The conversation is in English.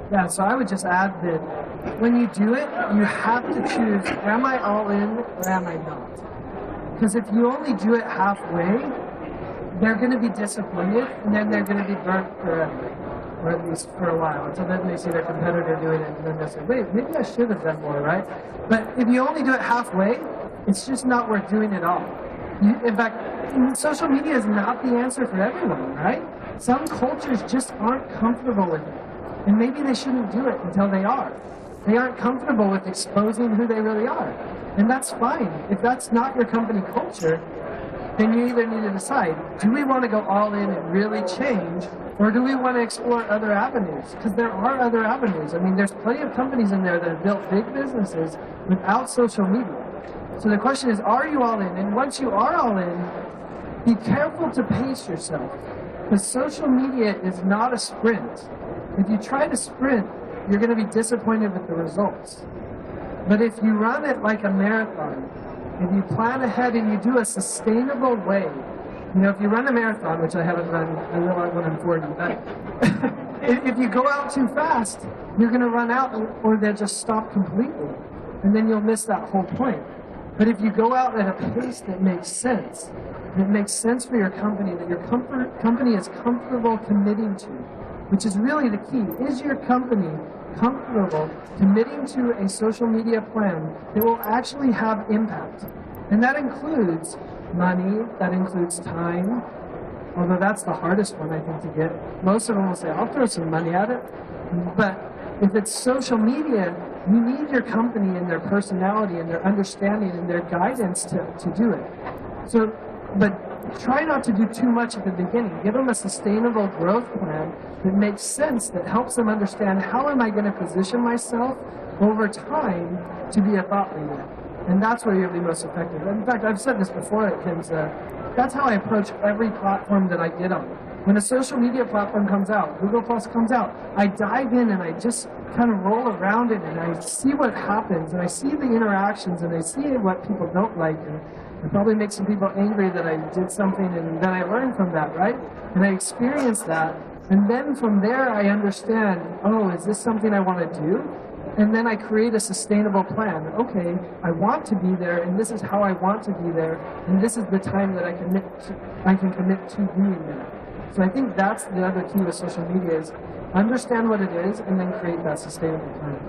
Yeah, so I would just add that when you do it, you have to choose, am I all in or am I not? Because if you only do it halfway, they're going to be disappointed and then they're going to be burnt forever. Or at least for a while, until then they see their competitor doing it and then they say, wait, maybe I should have done more, right? But if you only do it halfway, it's just not worth doing at all. In fact, social media is not the answer for everyone, right? Some cultures just aren't comfortable with it. And maybe they shouldn't do it until they are. They aren't comfortable with exposing who they really are. And that's fine. If that's not your company culture, then you either need to decide, do we want to go all in and really change, or do we want to explore other avenues? Because there are other avenues. I mean, there's plenty of companies in there that have built big businesses without social media. So the question is, are you all in? And once you are all in, be careful to pace yourself. Because social media is not a sprint. If you try to sprint, you're going to be disappointed with the results. But if you run it like a marathon, if you plan ahead and you do a sustainable way, you know, if you run a marathon, which I haven't run, I will when I'm 40, but if you go out too fast, you're going to run out or they'll just stop completely. And then you'll miss that whole point. But if you go out at a pace that makes sense for your company, that your company is comfortable committing to, which is really the key. Is your company comfortable committing to a social media plan that will actually have impact? And that includes money, that includes time, although that's the hardest one, I think, to get. Most of them will say, I'll throw some money at it. But if it's social media, you need your company and their personality and their understanding and their guidance to do it. So, but try not to do too much at the beginning. Give them a sustainable growth plan that makes sense, that helps them understand how am I going to position myself over time to be a thought leader. And that's where you'll be most effective. In fact, I've said this before at Kim's, that's how I approach every platform that I get on. When a social media platform comes out, Google Plus comes out, I dive in and I just kind of roll around it and I see what happens and I see the interactions and I see what people don't like, and it probably makes some people angry that I did something and then I learn from that, right? And I experience that, and then from there I understand, oh, is this something I want to do? And then I create a sustainable plan. Okay, I want to be there, and this is how I want to be there, and this is the time that I can commit to doing that. So I think that's the other key with social media is understand what it is and then create that sustainable plan.